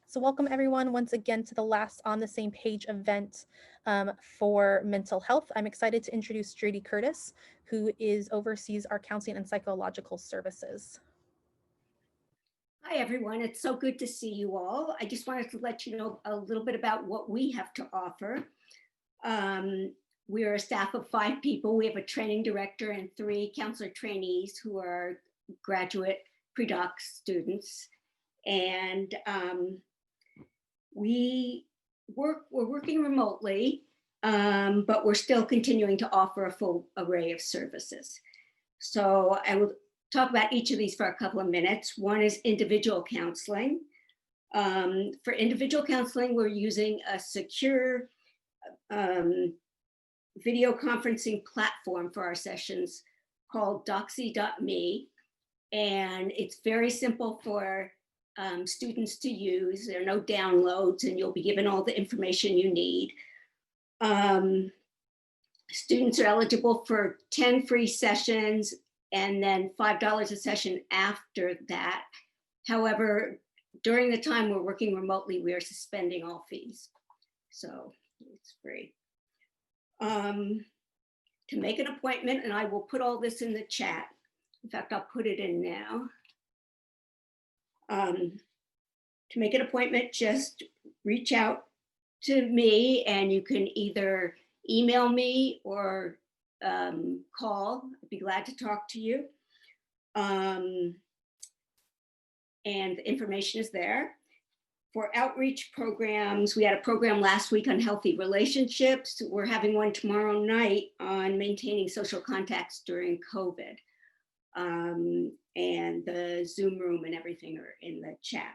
So welcome everyone once again to the last On the Same Page event for mental health. I'm excited to introduce Judy Curtis, who oversees our counseling and psychological services. Hi, everyone. It's so good to see you all. I just wanted to let you know a little bit about what we have to offer. We're a staff of 5 people. We have a training director and 3 counselor trainees who are graduate pre-doc students. And we're working remotely, but we're still continuing to offer a full array of services. So I will talk about each of these for a couple of minutes. One is individual counseling. For individual counseling, we're using a secure video conferencing platform for our sessions called Doxy.me. And it's very simple for students to use. There are no downloads, and you'll be given all the information you need. Students are eligible for 10 free sessions and then $5 a session after that. However, during the time we're working remotely, we are suspending all fees. So it's free. To make an appointment, and I will put all this in the chat. In fact, I'll put it in now. To make an appointment, just reach out to me, and you can either email me or call. I'd be glad to talk to you. And the information is there. For outreach programs, we had a program last week on healthy relationships. We're having one tomorrow night on maintaining social contacts during COVID. And the Zoom room and everything are in the chat.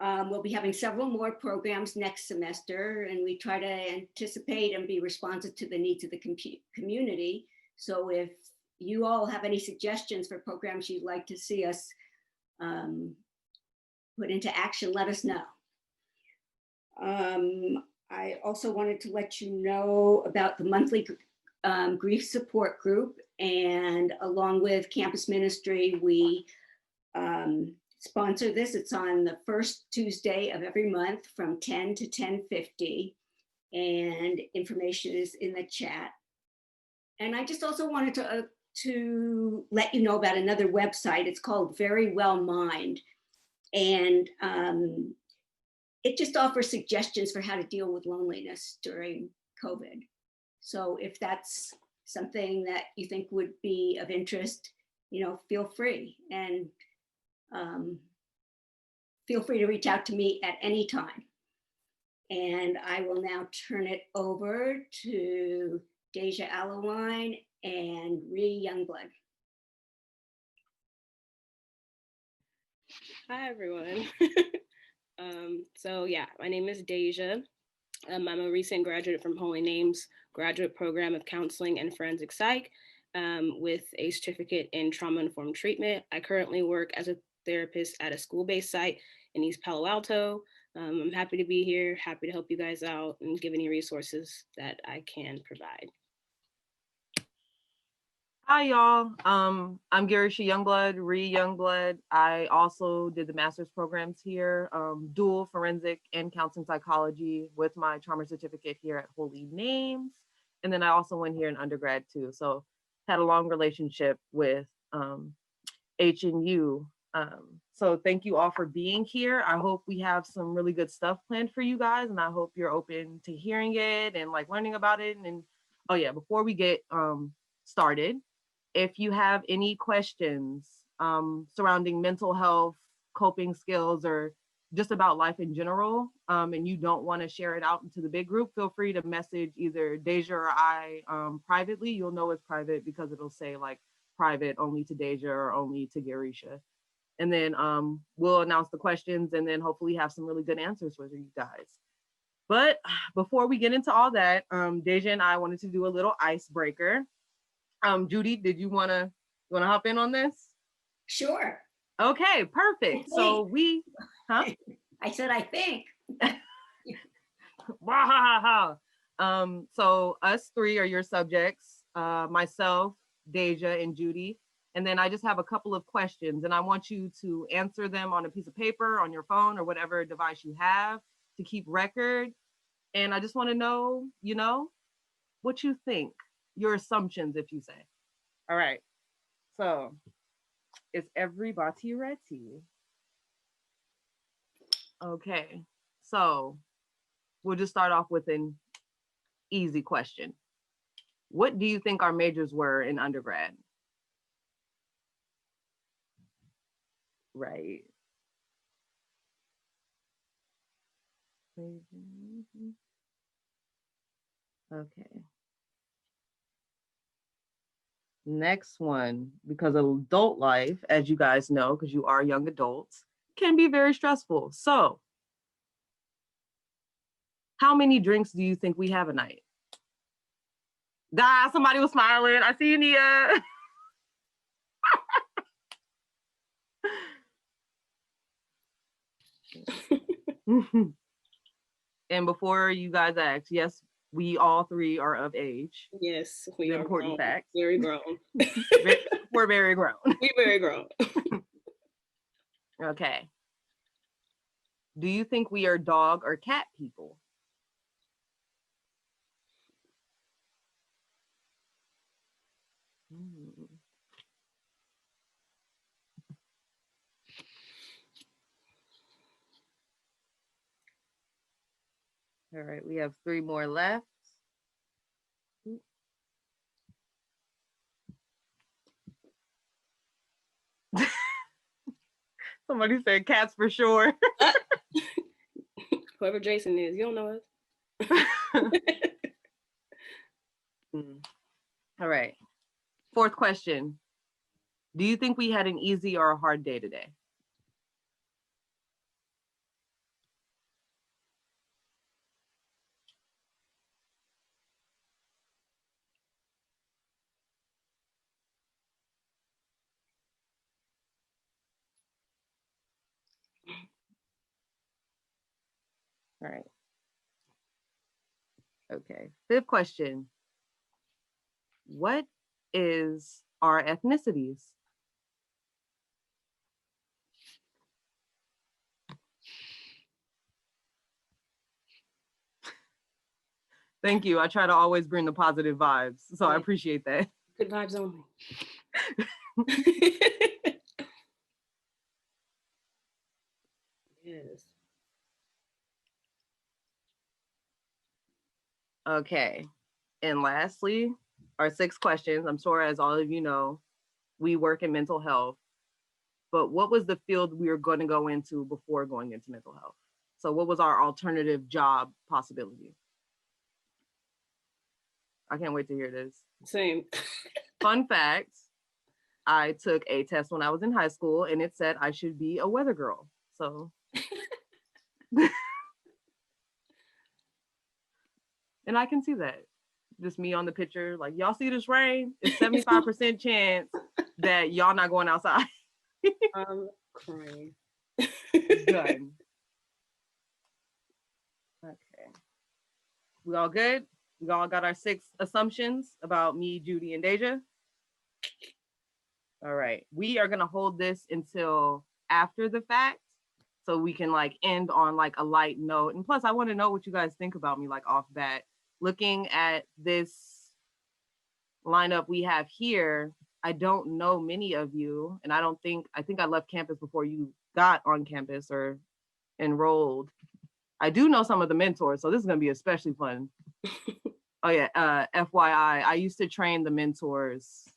We'll be having several more programs next semester, and we try to anticipate and be responsive to the needs of the community. So if you all have any suggestions for programs you'd like to see us put into action, let us know. I also wanted to let you know about the monthly grief support group, and along with campus ministry, we sponsor this. It's on the first Tuesday of every month from 10 to 10:50, and information is in the chat. And I just also wanted to let you know about another website. It's called Very Well Mind, and it just offers suggestions for how to deal with loneliness during COVID. So if that's something that you think would be of interest, feel free, and feel free to reach out to me at any time. And I will now turn it over to Deja Allewine and Ree Youngblood. Hi, everyone. So yeah, my name is Deja. I'm a recent graduate from Holy Names Graduate Program of Counseling and Forensic Psych with a certificate in trauma-informed treatment. I currently work as a therapist at a school-based site in East Palo Alto. I'm happy to be here, happy to help you guys out and give any resources that I can provide. Hi, y'all. I'm Garisha Youngblood, Ree Youngblood. I also did the master's programs here, dual forensic and counseling psychology with my trauma certificate here at Holy Names. And then I also went here in undergrad too. So had a long relationship with HNU. So thank you all for being here. I hope we have some really good stuff planned for you guys, and I hope you're open to hearing it and like learning about it. And oh yeah, before we get started, if you have any questions surrounding mental health, coping skills, or just about life in general, and you don't want to share it out into the big group, feel free to message either Deja or I privately. You'll know it's private because it'll say like private only to Deja or only to Garisha. And then we'll announce the questions and then hopefully have some really good answers for you guys. But before we get into all that, Deja and I wanted to do a little icebreaker. Judy, did you wanna hop in on this? Sure. Okay, perfect. So I said, I think. So us 3 are your subjects, myself, Deja, and Judy. And then I just have a couple of questions, and I want you to answer them on a piece of paper, on your phone, or whatever device you have to keep record. And I just want to know, what you think, your assumptions, if you say. All right. So, is everybody ready? Okay. So, we'll just start off with an easy question. What do you think our majors were in undergrad? Right. Okay. Next one, because adult life, as you guys know, because you are young adults, can be very stressful. So, how many drinks do you think we have a night? Somebody was smiling. I see you, Nia. And before you guys ask, yes, we all three are of age. Yes, we The are important grown. facts. Very grown. We're very grown. We very grown. Okay. Do you think we are dog or cat people? All right, we have 3 more left. Somebody said cats for sure. Whoever Jason is, you don't know us. All right. 4th question. Do you think we had an easy or a hard day today? All right. Okay. 5th question. What is our ethnicities? Thank you. I try to always bring the positive vibes, so I appreciate that. Good vibes only. Yes. Okay. And lastly, our 6 questions. I'm sure, as all of you know, we work in mental health. But what was the field we were going to go into before going into mental health? So what was our alternative job possibility? I can't wait to hear this. Same. Fun fact, I took a test when I was in high school and it said I should be a weather girl. So. And I can see that. Just me on the picture, like, y'all see this rain? It's 75% chance that y'all not going outside. I'm crying. Done. Okay. We all good? We all got our 6 assumptions about me, Judy, and Deja? All right. We are going to hold this until after the fact so we can like end on like a light note. And plus, I want to know what you guys think about me like off bat. Looking at this lineup we have here, I don't know many of you, and I think I left campus before you got on campus or enrolled. I do know some of the mentors, so this is gonna be especially fun. Oh yeah, FYI, I used to train the mentors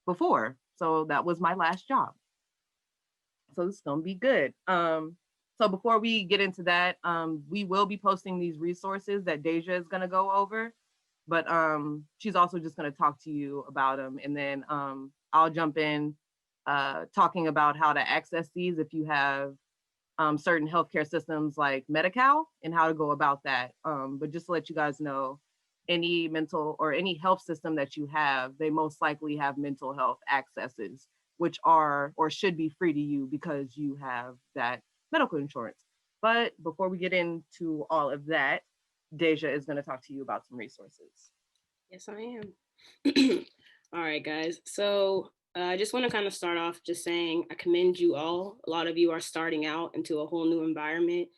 before, so that was my last job. So this is gonna be good. So before we get into that, we will be posting these resources that Deja is gonna go over, but she's also just gonna talk to you about them, and then I'll jump in talking about how to access these if you have certain healthcare systems like Medi-Cal and how to go about that. But just to let you guys know, any mental or any health system that you have, they most likely have mental health accesses, which are or should be free to you because you have that medical insurance. But before we get into all of that, Deja is going to talk to you about some resources. Yes, I am. All right, guys. So I just want to kind of start off just saying I commend you all. A lot of you are starting out into a whole new environment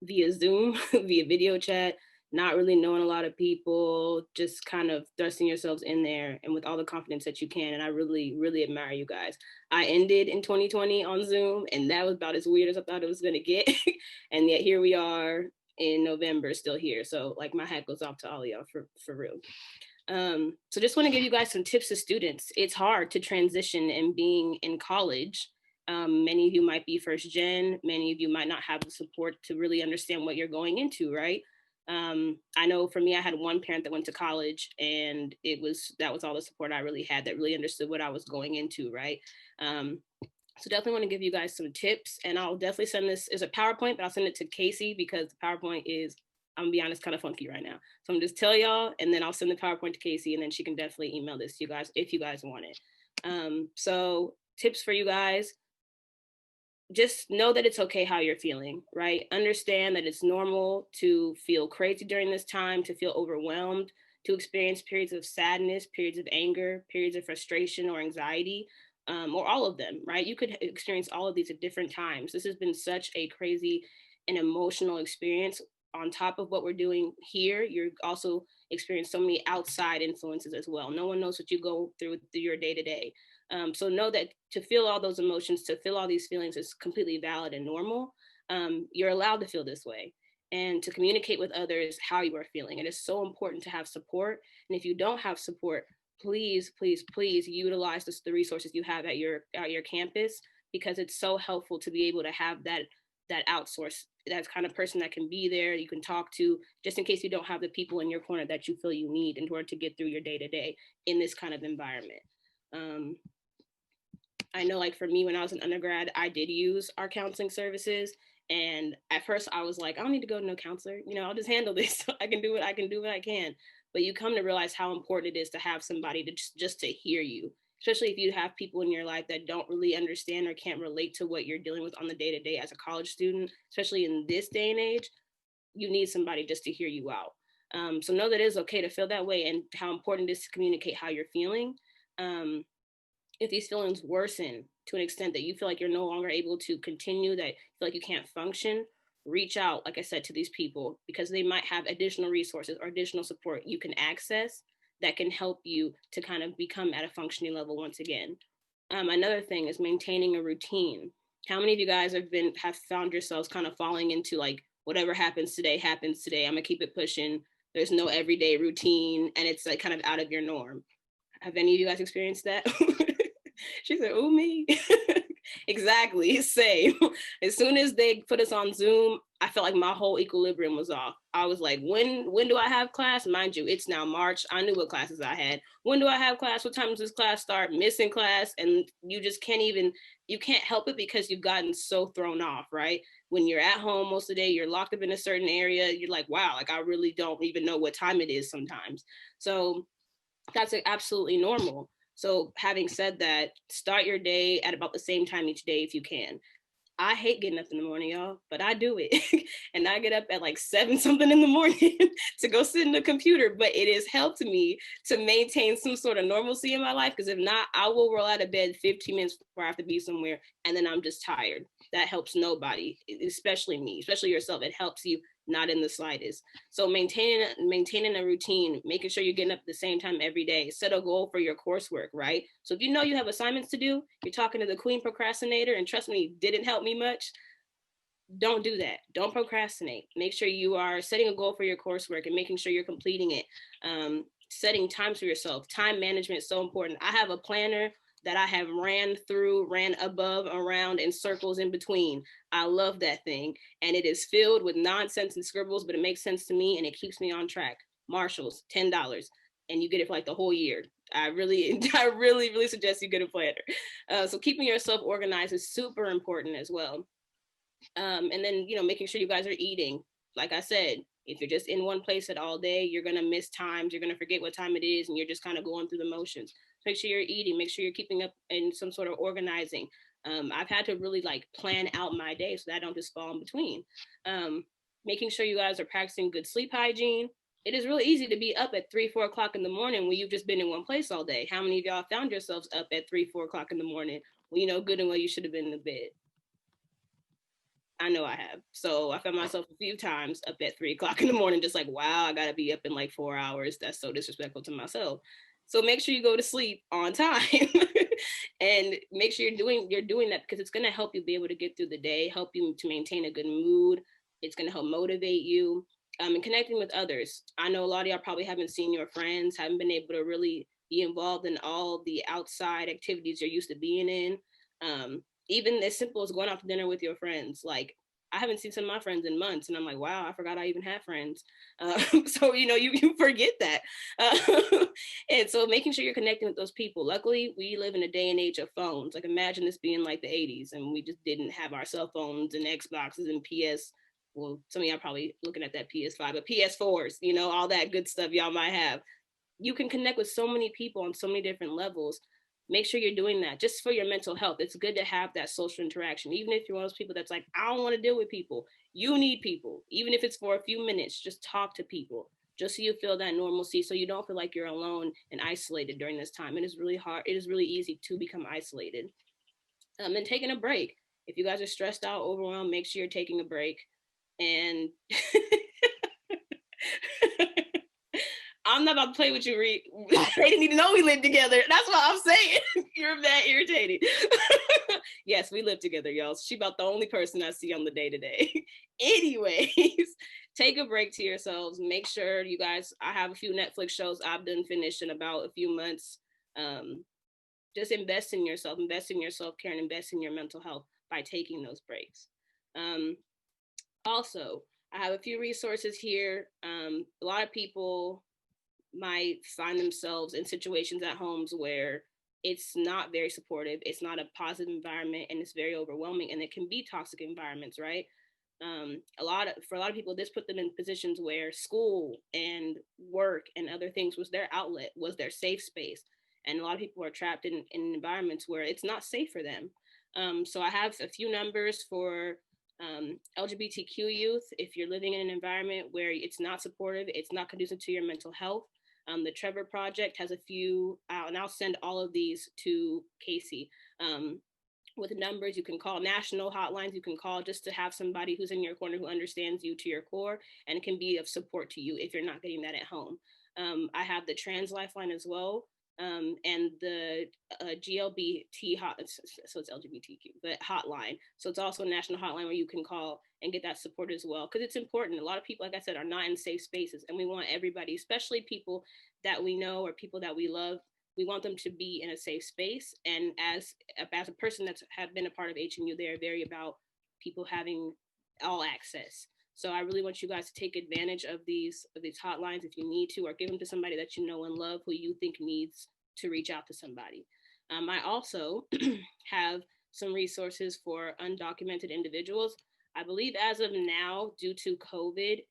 via Zoom, via video chat, not really knowing a lot of people, just kind of thrusting yourselves in there and with all the confidence that you can. And I really, really admire you guys. I ended in 2020 on Zoom, and that was about as weird as I thought it was going to get. And yet here we are in November, still here. So like my hat goes off to all of y'all for real. So just want to give you guys some tips as students. It's hard to transition and being in college. Many of you might be first gen, many of you might not have the support to really understand what you're going into, right? I know for me, I had one parent that went to college, and that was all the support I really had, that really understood what I was going into, right? So definitely want to give you guys some tips, and I'll definitely send this as a PowerPoint, but I'll send it to Casey because the PowerPoint is, I'm gonna be honest, kind of funky right now. So I'm just tell y'all, and then I'll send the PowerPoint to Casey, and then she can definitely email this to you guys if you guys want it. So tips for you guys: just know that it's okay how you're feeling, right? Understand that it's normal to feel crazy during this time, to feel overwhelmed, to experience periods of sadness, periods of anger, periods of frustration or anxiety, or all of them, right? You could experience all of these at different times. This has been such a crazy and emotional experience. On top of what we're doing here, you're also experiencing so many outside influences as well. No one knows what you go through your day to day. So know that to feel all those emotions, to feel all these feelings is completely valid and normal. You're allowed to feel this way, and to communicate with others how you are feeling. It is so important to have support. And if you don't have support, please, please, please utilize the resources you have at your campus, because it's so helpful to be able to have that outsource, that kind of person that can be there, you can talk to, just in case you don't have the people in your corner that you feel you need in order to get through your day to day in this kind of environment. I know, like for me, when I was an undergrad, I did use our counseling services. And at first I was like, I don't need to go to no counselor. I'll just handle this. I can do it. I can do what I can. But you come to realize how important it is to have somebody to just to hear you, especially if you have people in your life that don't really understand or can't relate to what you're dealing with on the day to day as a college student, especially in this day and age. You need somebody just to hear you out. So know that it is okay to feel that way, and how important it is to communicate how you're feeling. If these feelings worsen to an extent that you feel like you're no longer able to continue, that you feel like you can't function, reach out, like I said, to these people, because they might have additional resources or additional support you can access that can help you to kind of become at a functioning level once again. Another thing is maintaining a routine. How many of you guys have found yourselves kind of falling into like, whatever happens today happens today, I'm gonna keep it pushing, there's no everyday routine, and it's like kind of out of your norm? Have any of you guys experienced that? She said, "Oh, me." Exactly, same. As soon as they put us on Zoom, I felt like my whole equilibrium was off. I was like, when do I have class? Mind you, it's now March. I knew what classes I had. When do I have class? What time does this class start? Missing class. And you just you can't help it because you've gotten so thrown off, right? When you're at home most of the day, you're locked up in a certain area. You're like, wow, like I really don't even know what time it is sometimes. So that's absolutely normal. So having said that, start your day at about the same time each day if you can. I hate getting up in the morning, y'all, but I do it. And I get up at like 7 something in the morning to go sit in the computer. But it has helped me to maintain some sort of normalcy in my life, because if not, I will roll out of bed 15 minutes before I have to be somewhere, and then I'm just tired. That helps nobody, especially me, especially yourself. It helps you not in the slightest. So maintaining a routine, making sure you're getting up at the same time every day. Set a goal for your coursework, right? So if you know you have assignments to do, you're talking to the queen procrastinator, and trust me, didn't help me much. Don't do that. Don't procrastinate. Make sure you are setting a goal for your coursework and making sure you're completing it. Setting times for yourself. Time management is so important. I have a planner that I have ran above, around, and circles in between. I love that thing. And it is filled with nonsense and scribbles, but it makes sense to me and it keeps me on track. Marshall's, $10. And you get it for like the whole year. I really, really suggest you get a planner. So keeping yourself organized is super important as well. And then, making sure you guys are eating. Like I said, if you're just in one place at all day, you're going to miss times. You're going to forget what time it is, and you're just kind of going through the motions. Make sure you're eating. Make sure you're keeping up in some sort of organizing. I've had to really like plan out my day so that I don't just fall in between. Making sure you guys are practicing good sleep hygiene. it is really easy to be up at 3, 4 o'clock in the morning when you've just been in one place all day. How many of y'all found yourselves up at 3, 4 o'clock in the morning when you know good and well you should have been in the bed? I know I have. So I found myself a few times up at 3 o'clock in the morning, just like, wow, I gotta be up in like 4 hours. That's so disrespectful to myself. So make sure you go to sleep on time and make sure you're doing that, because it's gonna help you be able to get through the day, help you to maintain a good mood. It's gonna help motivate you. And connecting with others. I know a lot of y'all probably haven't seen your friends, haven't been able to really be involved in all the outside activities you're used to being in. Even as simple as going out to dinner with your friends. Like, I haven't seen some of my friends in months, and I'm like, wow, I forgot I even had friends. So you forget that, and so making sure you're connecting with those people. Luckily, we live in a day and age of phones. Like, imagine this being like the '80s, and we just didn't have our cell phones and Xboxes and PS. Well, some of y'all probably looking at that PS5, but PS4s, all that good stuff y'all might have. You can connect with so many people on so many different levels. Make sure you're doing that just for your mental health. It's good to have that social interaction. Even if you're one of those people that's like, I don't want to deal with people. You need people. Even if it's for a few minutes, just talk to people, just so you feel that normalcy, so you don't feel like you're alone and isolated during this time. It is really hard. It is really easy to become isolated. And taking a break. If you guys are stressed out, overwhelmed, make sure you're taking a break. And I'm not about to play with you, Reed. They didn't even know we lived together. That's what I'm saying. You're that irritating. Yes, we live together, y'all. She about the only person I see on the day-to-day. Anyways, take a break to yourselves. Make sure you guys, I have a few Netflix shows I've done finished in about a few months. Just invest in yourself care, and invest in your mental health by taking those breaks. Also, I have a few resources here. A lot of people might find themselves in situations at homes where it's not very supportive, it's not a positive environment, and it's very overwhelming, and it can be toxic environments, right? For a lot of people, this put them in positions where school and work and other things was their outlet, was their safe space. And a lot of people are trapped in environments where it's not safe for them. So I have a few numbers for LGBTQ youth. If you're living in an environment where it's not supportive, it's not conducive to your mental health, the Trevor Project has a few, and I'll send all of these to Casey, with numbers you can call, national hotlines you can call, just to have somebody who's in your corner who understands you to your core and can be of support to you if you're not getting that at home. I have the Trans Lifeline as well, and the GLBT so it's LGBTQ, but hotline. So it's also a national hotline where you can call and get that support as well, because it's important. A lot of people, like I said, are not in safe spaces, and we want everybody, especially people that we know or people that we love, we want them to be in a safe space. And as a person that's have been a part of HMU, they're very about people having all access. So I really want you guys to take advantage of these hotlines if you need to, or give them to somebody that you know and love who you think needs to reach out to somebody. I also have some resources for undocumented individuals. I believe as of now, due to COVID,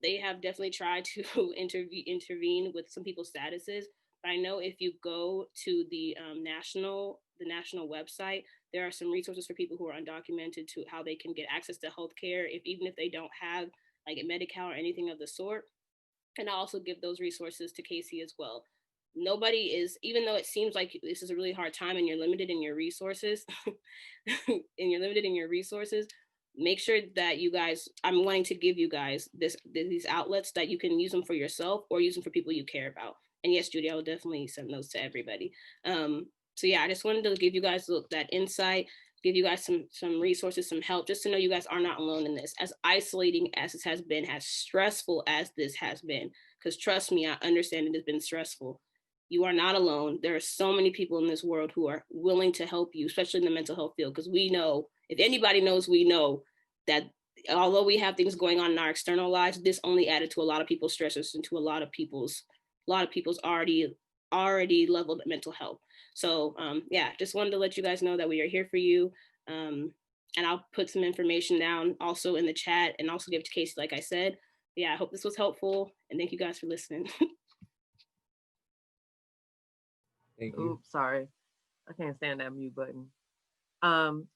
they have definitely tried to intervene with some people's statuses. But I know if you go to the national website, there are some resources for people who are undocumented to how they can get access to healthcare, even if they don't have like a Medi-Cal or anything of the sort. And I also give those resources to Casey as well. Nobody is, even though it seems like this is a really hard time and you're limited in your resources, make sure that you guys, I'm wanting to give you guys these outlets that you can use them for yourself or use them for people you care about. And yes, Judy, I will definitely send those to everybody. So yeah, I just wanted to give you guys that insight, give you guys some resources, some help, just to know you guys are not alone in this. As isolating as this has been, as stressful as this has been, because trust me, I understand it has been stressful. You are not alone. There are so many people in this world who are willing to help you, especially in the mental health field, because we know, if anybody knows, we know that although we have things going on in our external lives, this only added to a lot of people's stressors and to a lot of people's already leveled mental health. So yeah, just wanted to let you guys know that we are here for you. And I'll put some information down also in the chat and also give it to Casey, like I said. Yeah, I hope this was helpful, and thank you guys for listening. Thank you. Oops, sorry. I can't stand that mute button.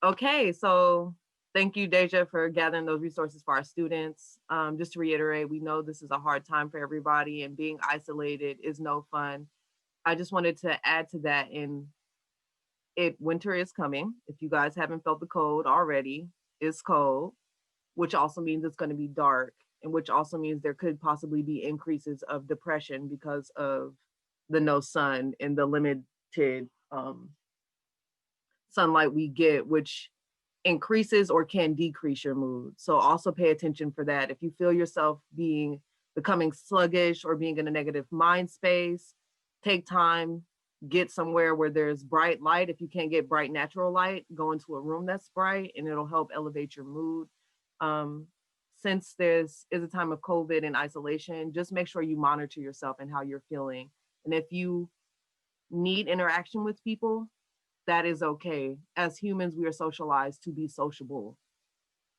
Okay, so Thank you, Deja, for gathering those resources for our students. Just to reiterate, we know this is a hard time for everybody and being isolated is no fun. I just wanted to add to that winter is coming. If you guys haven't felt the cold already, it's cold, which also means it's going to be dark, and which also means there could possibly be increases of depression because of the no sun and the limited sunlight we get, which increases or can decrease your mood. So also pay attention for that. If you feel yourself becoming sluggish or being in a negative mind space, take time, get somewhere where there's bright light. If you can't get bright natural light, go into a room that's bright and it'll help elevate your mood. Since this is a time of COVID and isolation, just make sure you monitor yourself and how you're feeling. And if you need interaction with people, that is okay. As humans, we are socialized to be sociable.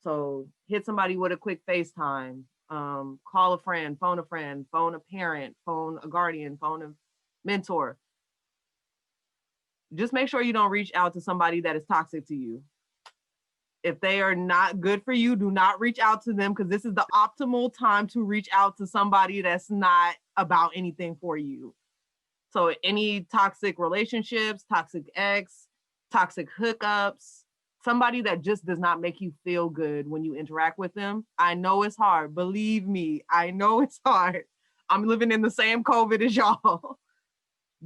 So hit somebody with a quick FaceTime, call a friend, phone a parent, phone a guardian, phone a mentor. Just make sure you don't reach out to somebody that is toxic to you. If they are not good for you, do not reach out to them, because this is the optimal time to reach out to somebody that's not about anything for you. So any toxic relationships, toxic ex, toxic hookups, somebody that just does not make you feel good when you interact with them. I know it's hard. Believe me, I know it's hard. I'm living in the same COVID as y'all.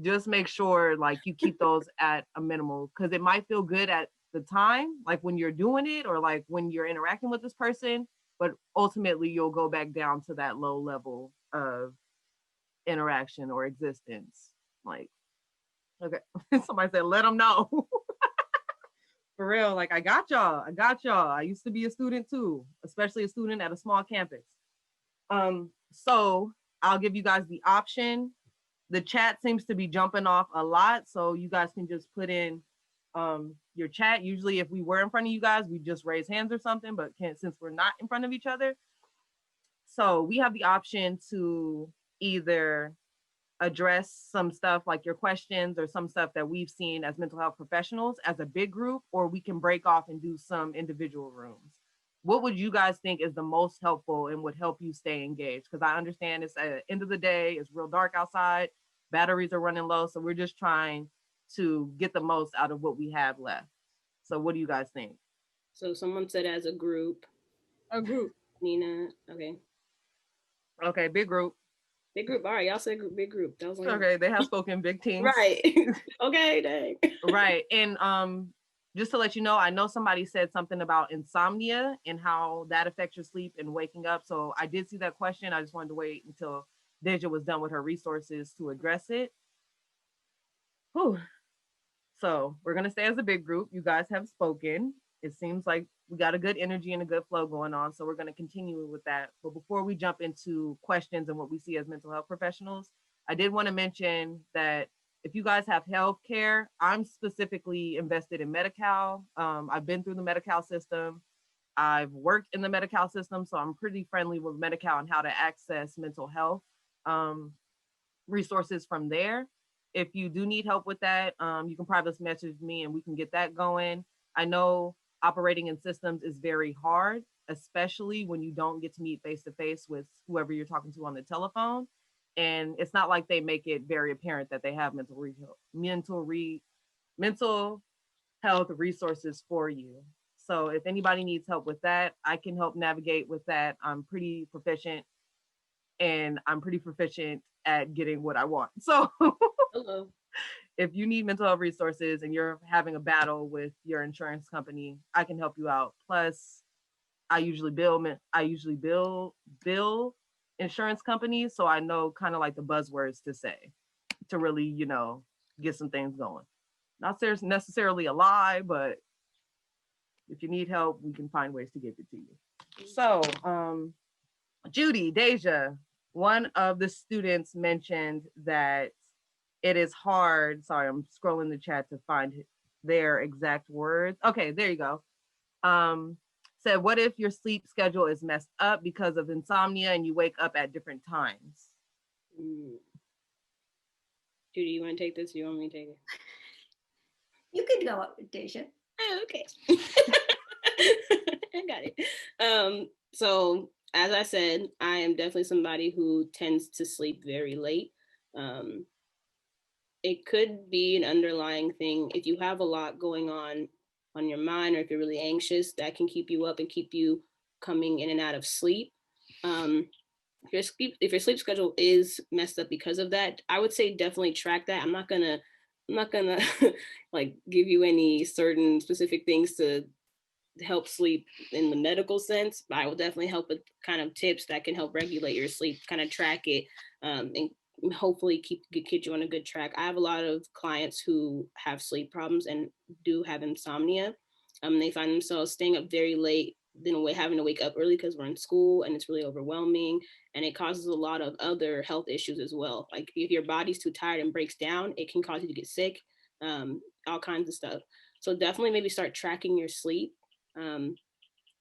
Just make sure like you keep those at a minimal, because it might feel good at the time, like when you're doing it or like when you're interacting with this person, but ultimately you'll go back down to that low level of interaction or existence. Like, okay, somebody said, let them know. For real, like I got y'all. I used to be a student too, especially a student at a small campus. So I'll give you guys the option. The chat seems to be jumping off a lot, so you guys can just put in your chat. Usually if we were in front of you guys, we just raise hands or something, but since we're not in front of each other. So we have the option to either address some stuff like your questions or some stuff that we've seen as mental health professionals as a big group, or we can break off and do some individual rooms. What would you guys think is the most helpful and would help you stay engaged? Because I understand it's at the end of the day, it's real dark outside, batteries are running low, so we're just trying to get the most out of what we have left. So what do you guys think? So someone said as a group. A group. Nina, okay. Okay, big group. Big group. All right, y'all said big group. That was like, okay, they have spoken big teams. Right. Okay, dang. Right. And just to let you know, I know somebody said something about insomnia and how that affects your sleep and waking up. So I did see that question. I just wanted to wait until Deja was done with her resources to address it. Whew. So we're going to stay as a big group. You guys have spoken. It seems like we got a good energy and a good flow going on. So we're going to continue with that. But before we jump into questions and what we see as mental health professionals, I did want to mention that if you guys have health care, I'm specifically invested in Medi-Cal. I've been through the Medi-Cal system. I've worked in the Medi-Cal system, so I'm pretty friendly with Medi-Cal and how to access mental health resources from there. If you do need help with that, you can private message me and we can get that going. I know operating in systems is very hard, especially when you don't get to meet face-to-face with whoever you're talking to on the telephone. And it's not like they make it very apparent that they have mental health resources for you. So if anybody needs help with that, I can help navigate with that. I'm pretty proficient at getting what I want. So Hello. if you need mental health resources and you're having a battle with your insurance company, I can help you out. Plus, I usually bill insurance companies, so I know kind of like the buzzwords to say to really, get some things going. Not necessarily a lie, but if you need help, we can find ways to give it to you. So, Judy, Deja, one of the students mentioned that it is hard. Sorry, I'm scrolling the chat to find their exact words. Okay, there you go. Said, what if your sleep schedule is messed up because of insomnia and you wake up at different times? Judy, you want to take this? Or you want me to take it? You can go up with Deja. Oh, okay. got it. So as I said, I am definitely somebody who tends to sleep very late. It could be an underlying thing. If you have a lot going on your mind, or if you're really anxious, that can keep you up and keep you coming in and out of sleep. If your sleep schedule is messed up because of that, I would say definitely track that. I'm not gonna like give you any certain specific things to help sleep in the medical sense, but I will definitely help with kind of tips that can help regulate your sleep, kind of track it, and hopefully keep you on a good track. I have a lot of clients who have sleep problems and do have insomnia. They find themselves staying up very late, then having to wake up early because we're in school and it's really overwhelming, and it causes a lot of other health issues as well. Like if your body's too tired and breaks down, it can cause you to get sick, all kinds of stuff. So definitely maybe start tracking your sleep,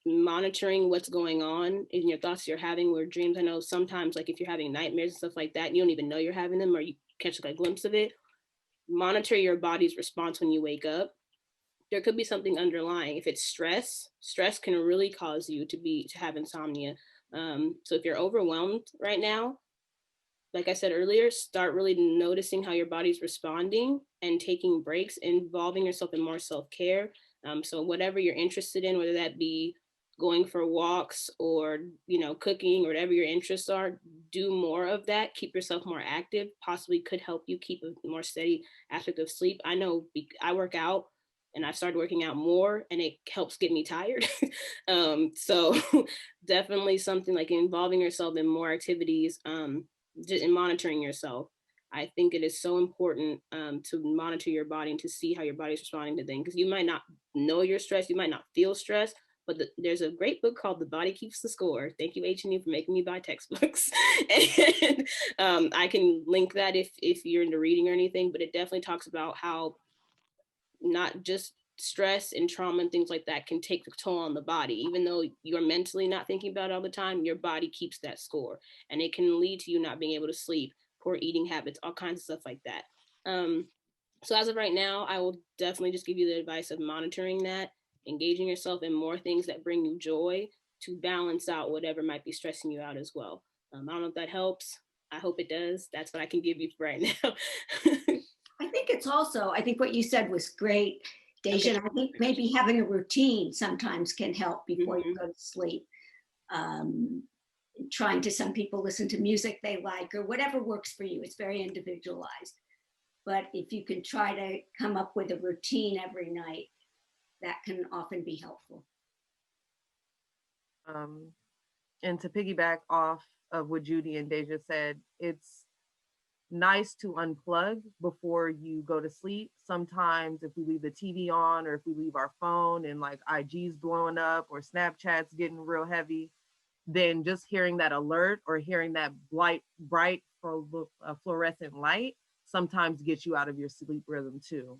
monitoring what's going on in your thoughts you're having or dreams. I know sometimes, like if you're having nightmares and stuff like that, you don't even know you're having them, or you catch like a glimpse of it. Monitor your body's response when you wake up. There could be something underlying. If it's stress can really cause you to have insomnia. So if you're overwhelmed right now, like I said earlier, start really noticing how your body's responding and taking breaks, involving yourself in more self-care. So whatever you're interested in, whether that be going for walks or, cooking or whatever your interests are, do more of that. Keep yourself more active, possibly could help you keep a more steady aspect of sleep. I know I work out and I've started working out more and it helps get me tired. So definitely something like involving yourself in more activities, just in monitoring yourself. I think it is so important to monitor your body and to see how your body's responding to things, because you might not know you're stressed, you might not feel stressed, but there's a great book called The Body Keeps the Score. Thank you, H&U, for making me buy textbooks. And I can link that if you're into reading or anything, but it definitely talks about how not just stress and trauma and things like that can take the toll on the body. Even though you're mentally not thinking about it all the time, your body keeps that score, and it can lead to you not being able to sleep, poor eating habits, all kinds of stuff like that. So as of right now, I will definitely just give you the advice of monitoring that, engaging yourself in more things that bring you joy to balance out whatever might be stressing you out as well. I don't know if that helps. I hope it does. That's what I can give you right now. I think what you said was great, Deja. Okay. And I think maybe having a routine sometimes can help before you go to sleep. Trying to, some people listen to music they like or whatever works for you. It's very individualized. But if you can try to come up with a routine every night, that can often be helpful. And to piggyback off of what Judy and Deja said, it's nice to unplug before you go to sleep. Sometimes if we leave the TV on, or if we leave our phone and like IG's blowing up or Snapchat's getting real heavy, then just hearing that alert or hearing that bright fluorescent light sometimes gets you out of your sleep rhythm too.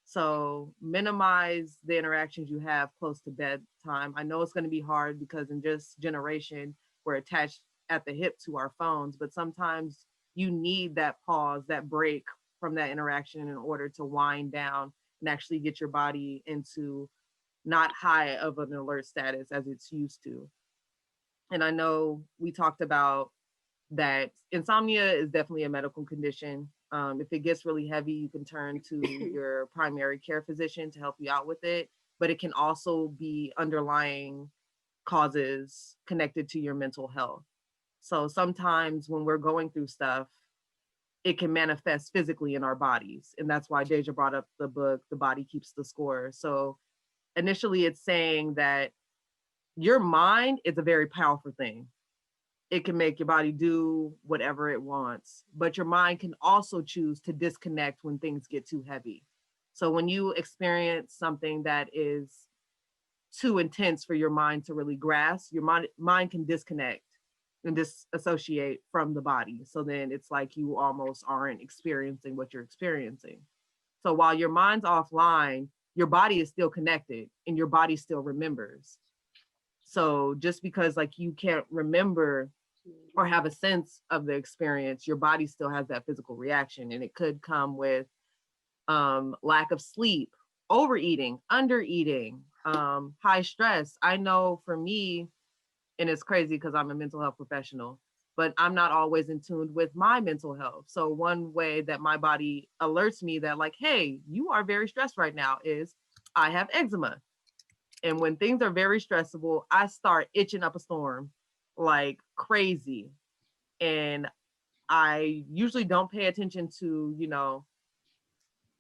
So minimize the interactions you have close to bedtime. I know it's going to be hard because in this generation, we're attached at the hip to our phones, but sometimes you need that pause, that break from that interaction in order to wind down and actually get your body into not high of an alert status as it's used to. And I know we talked about that insomnia is definitely a medical condition. If it gets really heavy, you can turn to your primary care physician to help you out with it, but it can also be underlying causes connected to your mental health. So sometimes when we're going through stuff, it can manifest physically in our bodies. And that's why Deja brought up the book, The Body Keeps the Score. So initially it's saying that your mind is a very powerful thing. It can make your body do whatever it wants, but your mind can also choose to disconnect when things get too heavy. So when you experience something that is too intense for your mind to really grasp, your mind can disconnect and disassociate from the body. So then it's like you almost aren't experiencing what you're experiencing. So while your mind's offline, your body is still connected and your body still remembers. So just because like you can't remember or have a sense of the experience, your body still has that physical reaction. And it could come with lack of sleep, overeating, undereating, high stress. I know for me, and it's crazy because I'm a mental health professional, but I'm not always in tune with my mental health. So one way that my body alerts me that like, hey, you are very stressed right now is I have eczema. And when things are very stressful, I start itching up a storm like crazy. And I usually don't pay attention to,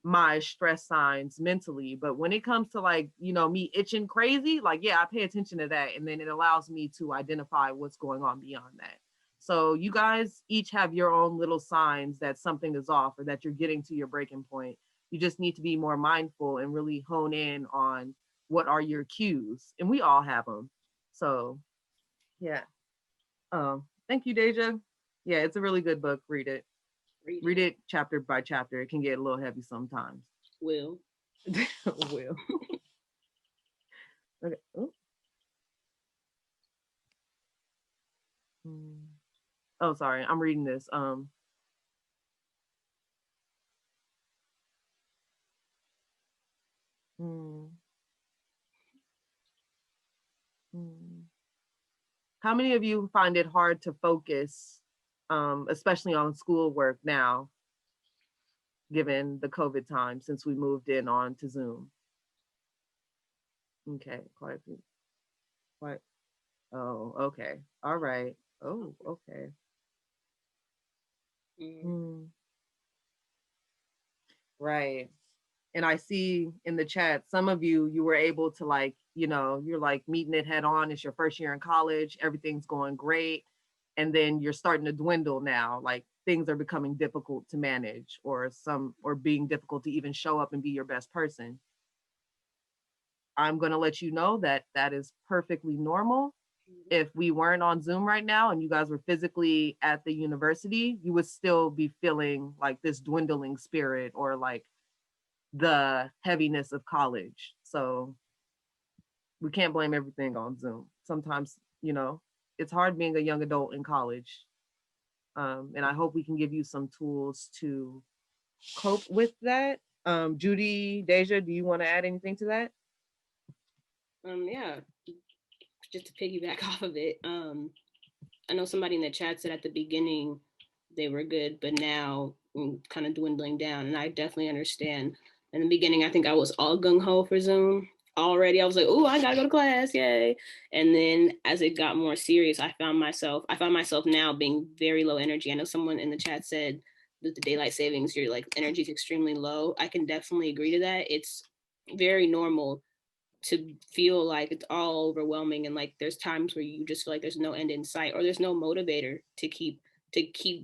my stress signs mentally. But when it comes to like, me itching crazy, like, yeah, I pay attention to that. And then it allows me to identify what's going on beyond that. So you guys each have your own little signs that something is off or that you're getting to your breaking point. You just need to be more mindful and really hone in on what are your cues. And we all have them. So yeah. Thank you, Deja. Yeah, it's a really good book. Read it. Read it chapter by chapter. It can get a little heavy sometimes. Will. Will. Okay. Oh. Oh, sorry. I'm reading this. Hmm. How many of you find it hard to focus, especially on schoolwork now, given the COVID time since we moved in on to Zoom? Okay, quite. Oh, okay. All right. Oh, okay. Right. And I see in the chat, some of you were able to like, you're like meeting it head on. It's your first year in college. Everything's going great. And then you're starting to dwindle now. Like things are becoming difficult to manage or being difficult to even show up and be your best person. I'm going to let you know that that is perfectly normal. If we weren't on Zoom right now and you guys were physically at the university, you would still be feeling like this dwindling spirit or like the heaviness of college. So we can't blame everything on Zoom. Sometimes, it's hard being a young adult in college. And I hope we can give you some tools to cope with that. Judy, Deja, do you want to add anything to that? Yeah, just to piggyback off of it. I know somebody in the chat said at the beginning they were good, but now kind of dwindling down. And I definitely understand. In the beginning, I think I was all gung ho for Zoom already. I was like, oh, I gotta go to class, yay. And then as it got more serious, I found myself now being very low energy. I know someone in the chat said that the daylight savings, your like energy is extremely low. I can definitely agree to that. It's very normal to feel like it's all overwhelming and like there's times where you just feel like there's no end in sight or there's no motivator to keep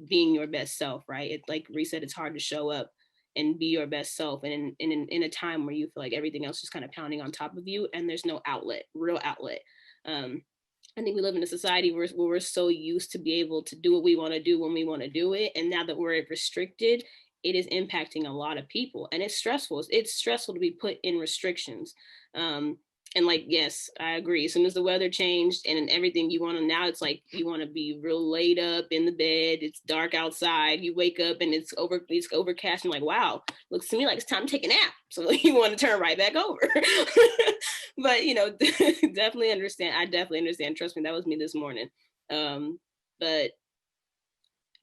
being your best self, right? It, like Reese said, it's hard to show up and be your best self and in a time where you feel like everything else is kind of pounding on top of you and there's no real outlet. I think we live in a society where we're so used to be able to do what we want to do when we want to do it, and now that we're restricted, it is impacting a lot of people, and it's stressful. It's stressful to be put in restrictions. And like, yes, I agree. As soon as the weather changed and everything, you want to now, it's like you want to be real laid up in the bed. It's dark outside. You wake up and it's overcast. And like, wow, looks to me like it's time to take a nap. So you want to turn right back over. But definitely understand. I definitely understand. Trust me, that was me this morning. But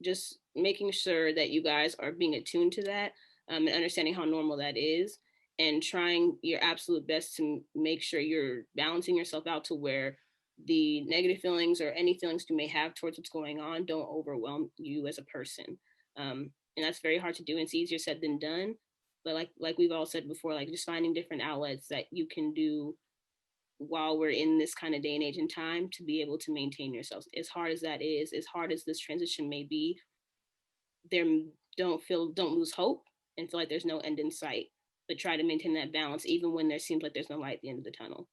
just making sure that you guys are being attuned to that and understanding how normal that is and trying your absolute best to make sure you're balancing yourself out to where the negative feelings or any feelings you may have towards what's going on don't overwhelm you as a person. And that's very hard to do, and it's easier said than done. But like we've all said before, like just finding different outlets that you can do while we're in this kind of day and age and time to be able to maintain yourselves. As hard as that is, as hard as this transition may be, don't lose hope and feel like there's no end in sight, but try to maintain that balance even when there seems like there's no light at the end of the tunnel.